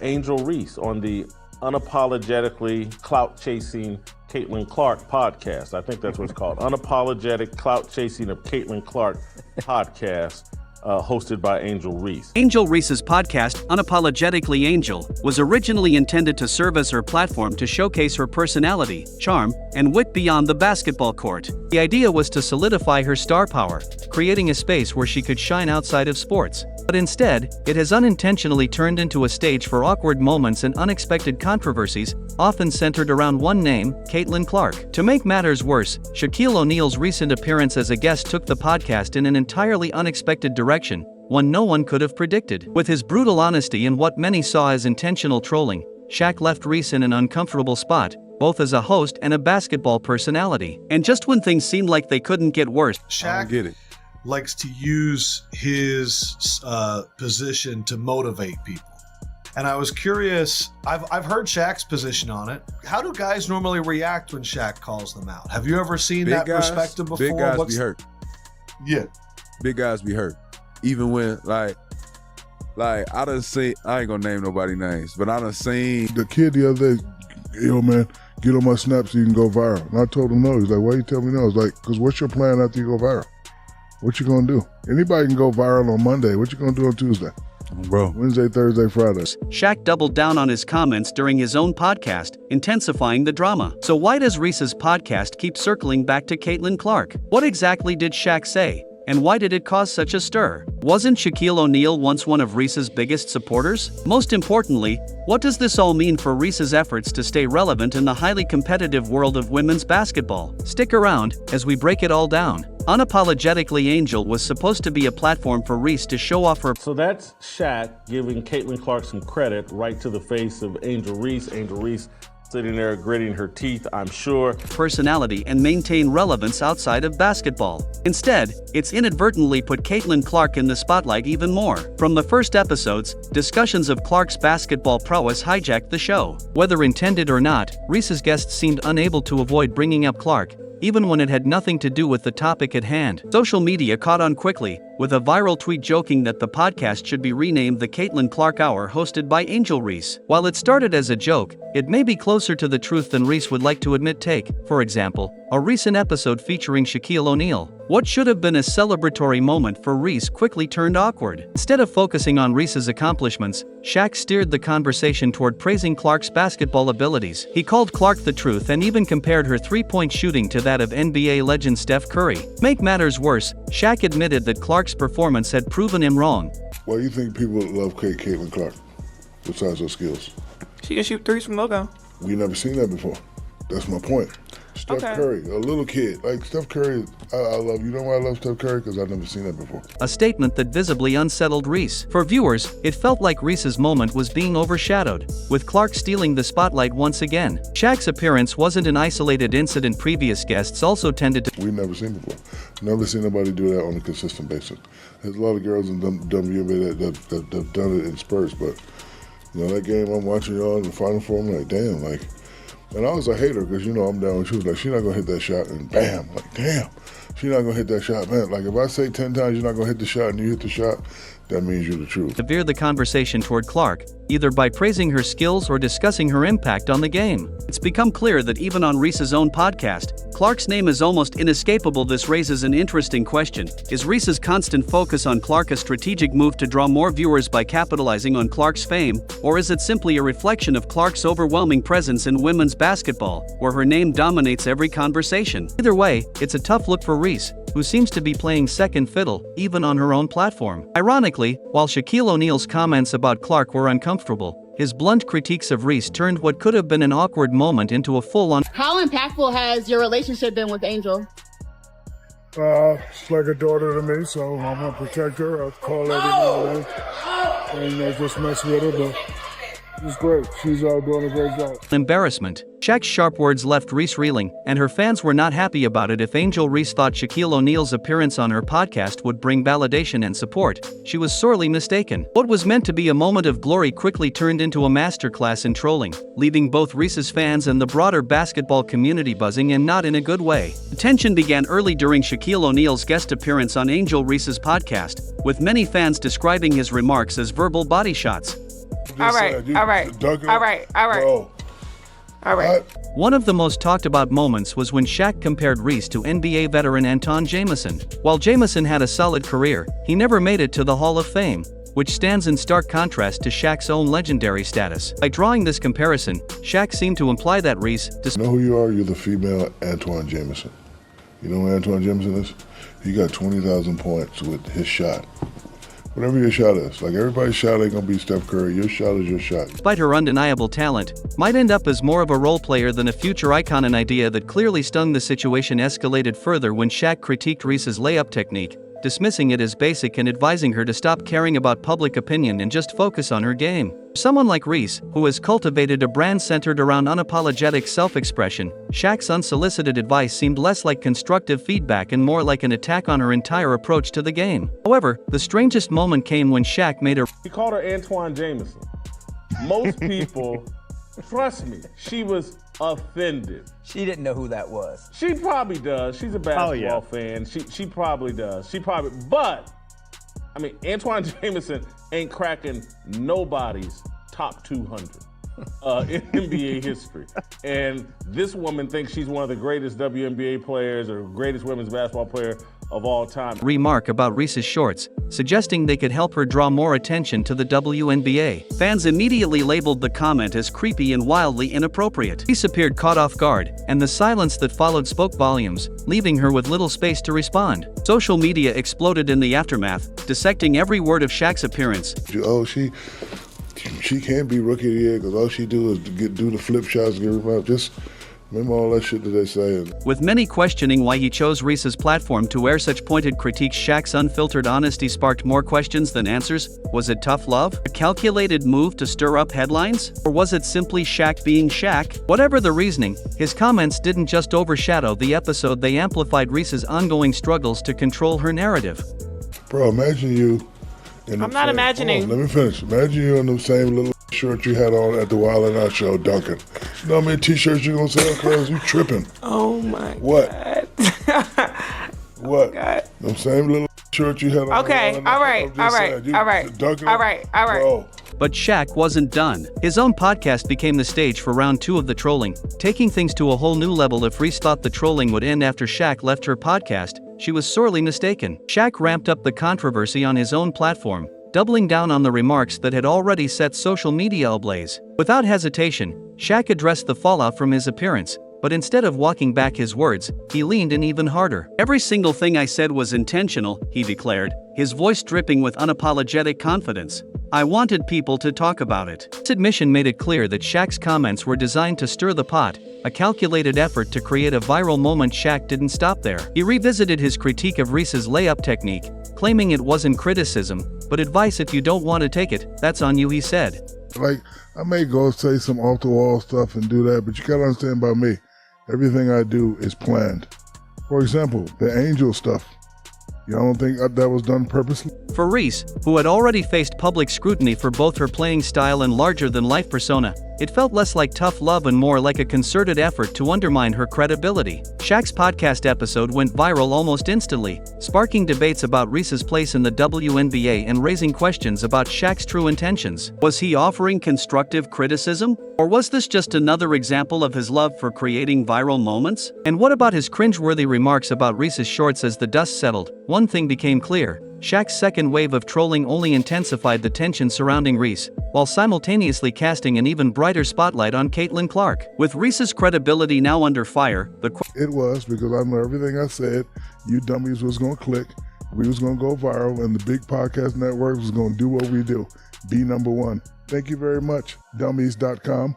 Angel Reese on the Unapologetically Clout-Chasing Caitlyn Clark podcast. I think that's what it's called. Unapologetic Clout-Chasing of Caitlyn Clark podcast. Hosted by Angel Reese. Angel Reese's podcast, Unapologetically Angel, was originally intended to serve as her platform to showcase her personality, charm, and wit beyond the basketball court. The idea was to solidify her star power, creating a space where she could shine outside of sports. But instead, it has unintentionally turned into a stage for awkward moments and unexpected controversies, often centered around one name, Caitlyn Clark. To make matters worse, Shaquille O'Neal's recent appearance as a guest took the podcast in an entirely unexpected direction, one no one could have predicted. With his brutal honesty and what many saw as intentional trolling, Shaq left Reese in an uncomfortable spot, both as a host and a basketball personality. And just when things seemed like they couldn't get worse, Shaq likes to use his position to motivate people. And I was curious, I've heard Shaq's position on it. How do guys normally react when Shaq calls them out? Have you ever seen that perspective before? Big guys be hurt. Yeah. Big guys be hurt. Even when, like I done seen, I ain't gonna name nobody names, but I done seen. The kid the other day, yo man, get on my snap so you can go viral. And I told him no. He's like, why you tell me no? I was like, because what's your plan after you go viral? What you gonna do? Anybody can go viral on Monday. What you gonna do on Tuesday? Bro. Wednesday, Thursday, Friday. Shaq doubled down on his comments during his own podcast, intensifying the drama. So why does Reese's podcast keep circling back to Caitlyn Clark? What exactly did Shaq say? And why did it cause such a stir? Wasn't Shaquille O'Neal once one of Reese's biggest supporters? Most importantly, what does this all mean for Reese's efforts to stay relevant in the highly competitive world of women's basketball? Stick around as we break it all down. Unapologetically Angel was supposed to be a platform for Reese to show off her. So that's Shaq giving Caitlyn Clark some credit right to the face of Angel Reese. Angel Reese sitting there gritting her teeth, I'm sure. Personality and maintain relevance outside of basketball. Instead, it's inadvertently put Caitlyn Clark in the spotlight even more. From the first episodes, discussions of Clark's basketball prowess hijacked the show. Whether intended or not, Reese's guests seemed unable to avoid bringing up Clark, even when it had nothing to do with the topic at hand. Social media caught on quickly, with a viral tweet joking that the podcast should be renamed the Caitlyn Clark Hour, hosted by Angel Reese. While it started as a joke, it may be closer to the truth than Reese would like to admit. Take, for example, a recent episode featuring Shaquille O'Neal. What should have been a celebratory moment for Reese quickly turned awkward. Instead of focusing on Reese's accomplishments, Shaq steered the conversation toward praising Clark's basketball abilities. He called Clark the truth and even compared her three-point shooting to that of NBA legend Steph Curry. Make matters worse, Shaq admitted that Clark's performance had proven him wrong. Why do you think people love Caitlyn Clark, besides her skills? She can shoot threes from logo. We never seen that before. That's my point. Steph Curry, a little kid. Like Steph Curry, I love. You know why I love Steph Curry? Because I've never seen that before. A statement that visibly unsettled Reese. For viewers, it felt like Reese's moment was being overshadowed, with Clark stealing the spotlight once again. Shaq's appearance wasn't an isolated incident. Previous guests also tended to. We've never seen before. Never seen nobody do that on a consistent basis. There's a lot of girls in WNBA that have done it in spurts, but you know that game I'm watching y'all in the Final Four, I'm like, damn, like. And I was a hater because, you know, I'm down. She was like, she's not going to hit that shot. And bam, like, damn, she's not going to hit that shot. Man, like, if I say 10 times you're not going to hit the shot and you hit the shot, that means you're the truth. To veer the conversation toward Clark, either by praising her skills or discussing her impact on the game. It's become clear that even on Reese's own podcast, Clark's name is almost inescapable. This raises an interesting question. Is Reese's constant focus on Clark a strategic move to draw more viewers by capitalizing on Clark's fame, or is it simply a reflection of Clark's overwhelming presence in women's basketball, where her name dominates every conversation? Either way, it's a tough look for Reese, who seems to be playing second fiddle, even on her own platform. Ironically, while Shaquille O'Neal's comments about Clark were uncomfortable, his blunt critiques of Reese turned what could have been an awkward moment into a full-on. How impactful has your relationship been with Angel? She's like a daughter to me, so I'm gonna protect her. I'll call every now and then, and just mess with her, but it's great. She's doing a great job. Embarrassment. Shaq's sharp words left Reese reeling, and her fans were not happy about it. If Angel Reese thought Shaquille O'Neal's appearance on her podcast would bring validation and support, she was sorely mistaken. What was meant to be a moment of glory quickly turned into a masterclass in trolling, leaving both Reese's fans and the broader basketball community buzzing, and not in a good way. The tension began early during Shaquille O'Neal's guest appearance on Angel Reese's podcast, with many fans describing his remarks as verbal body shots. All right. You All right. dunking All it? right. All right. Bro, All right. One of the most talked about moments was when Shaq compared Reese to NBA veteran Anton Jameson. While Jameson had a solid career, he never made it to the Hall of Fame, which stands in stark contrast to Shaq's own legendary status. By drawing this comparison, Shaq seemed to imply that Reese, you know who you are? You're the female Antoine Jameson. You know who Antoine Jameson is? He got 20,000 points with his shot. Whatever your shot is. Like, everybody's shot ain't gonna be Steph Curry. Your shot is your shot. despite her undeniable talent, might end up as more of a role player than a future icon, an idea that clearly stung. The situation escalated further when Shaq critiqued Reese's layup technique, dismissing it as basic and advising her to stop caring about public opinion and just focus on her game. Someone like Reese, who has cultivated a brand centered around unapologetic self-expression, Shaq's unsolicited advice seemed less like constructive feedback and more like an attack on her entire approach to the game. However, the strangest moment came when Shaq made her He called her Antoine Jameson. Most people, trust me, she was offended. She didn't know who that was. She probably does. She's a basketball fan. She probably does. But I mean, Antoine Jameson ain't cracking nobody's top 200 in NBA history. And this woman thinks she's one of the greatest WNBA players or greatest women's basketball player of all time. remark about Reese's shorts, suggesting they could help her draw more attention to the WNBA. Fans immediately labeled the comment as creepy and wildly inappropriate. Reese appeared caught off guard, and the silence that followed spoke volumes, leaving her with little space to respond. Social media exploded in the aftermath, dissecting every word of Shaq's appearance. Oh, she can't be rookie of the year because all she do is do the flip shots, get rebound. Just remember all that shit that they say. With many questioning why he chose Reese's platform to air such pointed critiques, Shaq's unfiltered honesty sparked more questions than answers. Was it tough love? A calculated move to stir up headlines? Or was it simply Shaq being Shaq? Whatever the reasoning, his comments didn't just overshadow the episode, they amplified Reese's ongoing struggles to control her narrative. Bro, imagine you in I'm not imagining. Let me finish. Imagine you in the same little shirt you had on at the Wild 'N Out show dunking. You know how many t-shirts you gonna sell, cuz? You tripping. Oh my What? God. What? God. Them same little shirt you had on. Okay. the Wild 'N Out. All right. I'm just All right. saying, you All right. dunking All it? right. All right. Bro, But Shaq wasn't done. His own podcast became the stage for round 2 of the trolling, taking things to a whole new level. If Reese thought the trolling would end after Shaq left her podcast, she was sorely mistaken. Shaq ramped up the controversy on his own platform, doubling down on the remarks that had already set social media ablaze. Without hesitation, Shaq addressed the fallout from his appearance, but instead of walking back his words, he leaned in even harder. "Every single thing I said was intentional," he declared, his voice dripping with unapologetic confidence. "I wanted people to talk about it." This admission made it clear that Shaq's comments were designed to stir the pot, a calculated effort to create a viral moment. Shaq didn't stop there. He revisited his critique of Reese's layup technique, claiming it wasn't criticism, but advice. "If you don't want to take it, that's on you," he said. like, I may go say some off-the-wall stuff and do that, but you gotta understand about me. Everything I do is planned. For example, the Angel stuff. You don't think that was done purposely? For Reese, who had already faced public scrutiny for both her playing style and larger-than-life persona, it felt less like tough love and more like a concerted effort to undermine her credibility. Shaq's podcast episode went viral almost instantly, sparking debates about Reese's place in the WNBA and raising questions about Shaq's true intentions. Was he offering constructive criticism? Or was this just another example of his love for creating viral moments? And what about his cringeworthy remarks about Reese's shorts? As the dust settled, one thing became clear. Shaq's second wave of trolling only intensified the tension surrounding Reese, while simultaneously casting an even brighter spotlight on Caitlyn Clark. With Reese's credibility now under fire, It was, because I know everything I said, you dummies was gonna click, we was gonna go viral, and the big podcast networks was gonna do what we do, be number one. Thank you very much, dummies.com.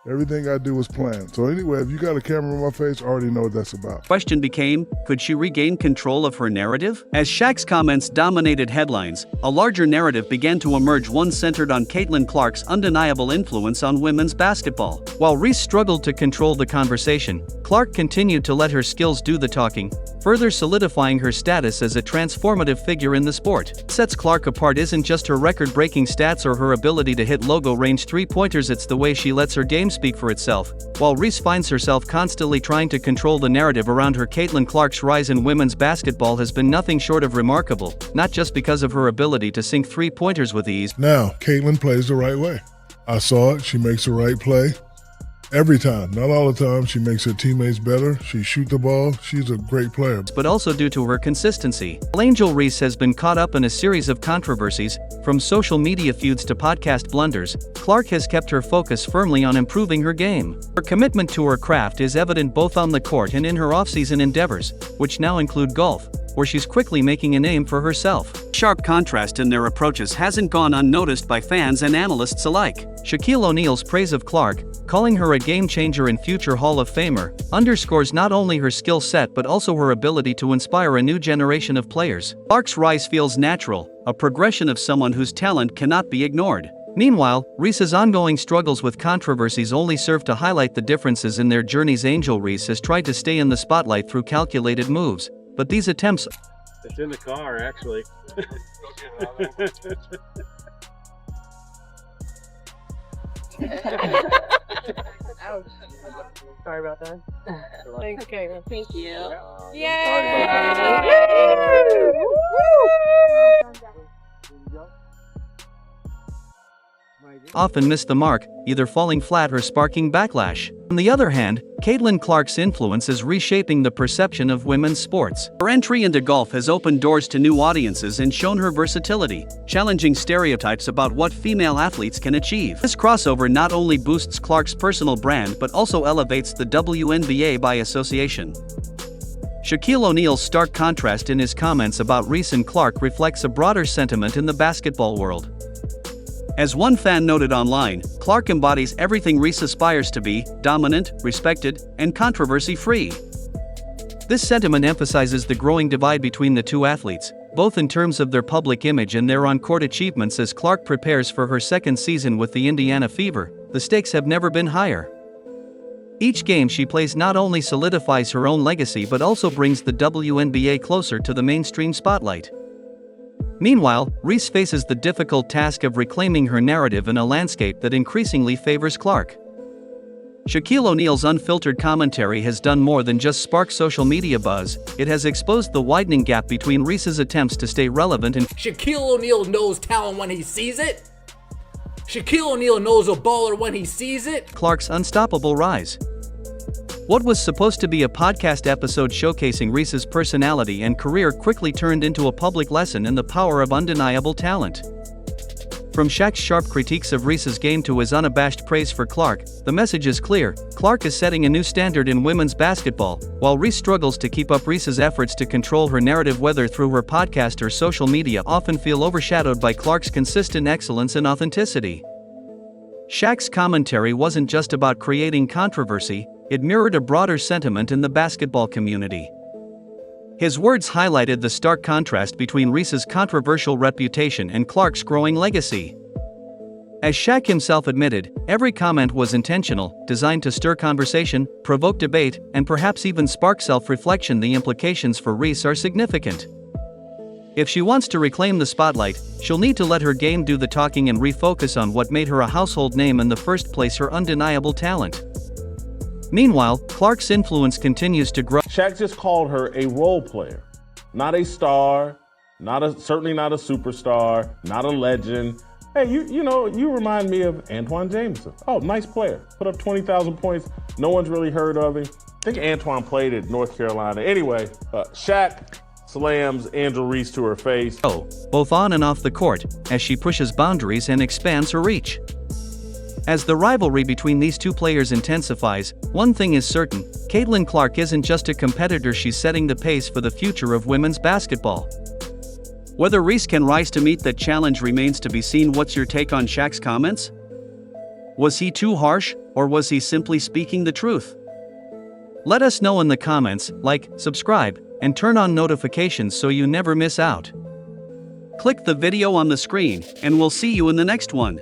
Everything I do is planned. So anyway, if you got a camera in my face, I already know what that's about. question became, could she regain control of her narrative? As Shaq's comments dominated headlines, a larger narrative began to emerge, one centered on Caitlyn Clark's undeniable influence on women's basketball. While Reese struggled to control the conversation, Clark continued to let her skills do the talking, further solidifying her status as a transformative figure in the sport. What sets Clark apart isn't just her record-breaking stats or her ability to hit logo-range three-pointers, it's the way she lets her game speak for itself. While Reese finds herself constantly trying to control the narrative around her, Caitlyn Clark's rise in women's basketball has been nothing short of remarkable, not just because of her ability to sink three-pointers with ease. Now, Caitlyn plays the right way. I saw it. She makes the right play. Every time, not all the time, she makes her teammates better. She shoots the ball. She's a great player. But also due to her consistency. Angel Reese has been caught up in a series of controversies, from social media feuds to podcast blunders. Clark has kept her focus firmly on improving her game. Her commitment to her craft is evident both on the court and in her off-season endeavors, which now include golf, where she's quickly making a name for herself. Sharp contrast in their approaches hasn't gone unnoticed by fans and analysts alike. Shaquille O'Neal's praise of Clark, calling her a game-changer and future Hall of Famer, underscores not only her skill set but also her ability to inspire a new generation of players. Clark's rise feels natural, a progression of someone whose talent cannot be ignored. Meanwhile, Reese's ongoing struggles with controversies only serve to highlight the differences in their journeys. Angel Reese has tried to stay in the spotlight through calculated moves, but these attempts— It's in the car, actually. Ouch. Sorry about that. Thanks, Caitlyn. Thank you. Yay! often miss the mark, either falling flat or sparking backlash. On the other hand, Caitlyn Clark's influence is reshaping the perception of women's sports. Her entry into golf has opened doors to new audiences and shown her versatility, challenging stereotypes about what female athletes can achieve. This crossover not only boosts Clark's personal brand but also elevates the wnba by association. Shaquille O'Neal's stark contrast in his comments about Reese and Clark reflects a broader sentiment in the basketball world. As one fan noted online, Clark embodies everything Reese aspires to be: dominant, respected, and controversy-free. This sentiment emphasizes the growing divide between the two athletes, both in terms of their public image and their on-court achievements. As Clark prepares for her second season with the Indiana Fever, the stakes have never been higher. Each game she plays not only solidifies her own legacy but also brings the WNBA closer to the mainstream spotlight. Meanwhile, Reese faces the difficult task of reclaiming her narrative in a landscape that increasingly favors Clark. Shaquille O'Neal's unfiltered commentary has done more than just spark social media buzz. It has exposed the widening gap between Reese's attempts to stay relevant and Shaquille O'Neal knows talent when he sees it. Shaquille O'Neal knows a baller when he sees it. Clark's unstoppable rise. What was supposed to be a podcast episode showcasing Reese's personality and career quickly turned into a public lesson in the power of undeniable talent. From Shaq's sharp critiques of Reese's game to his unabashed praise for Clark, the message is clear: Clark is setting a new standard in women's basketball, while Reese struggles to keep up. Reese's efforts to control her narrative, whether through her podcast or social media, often feel overshadowed by Clark's consistent excellence and authenticity. Shaq's commentary wasn't just about creating controversy, it mirrored a broader sentiment in the basketball community. His words highlighted the stark contrast between Reese's controversial reputation and Clark's growing legacy. As Shaq himself admitted, every comment was intentional, designed to stir conversation, provoke debate, and perhaps even spark self-reflection. The implications for Reese are significant. If she wants to reclaim the spotlight, she'll need to let her game do the talking and refocus on what made her a household name in the first place: her undeniable talent. Meanwhile, Clark's influence continues to grow. Shaq just called her a role player, not a star, certainly not a superstar, not a legend. Hey, you remind me of Antoine Jameson. Oh, nice player. Put up 20,000 points. No one's really heard of him. I think Antoine played at North Carolina. Anyway, Shaq slams Angel Reese to her face. Both on and off the court, as she pushes boundaries and expands her reach. As the rivalry between these two players intensifies, one thing is certain: Caitlyn Clark isn't just a competitor, she's setting the pace for the future of women's basketball. Whether Reese can rise to meet that challenge remains to be seen. What's your take on Shaq's comments? Was he too harsh, or was he simply speaking the truth? Let us know in the comments. Like, subscribe, and turn on notifications so you never miss out. Click the video on the screen, and we'll see you in the next one.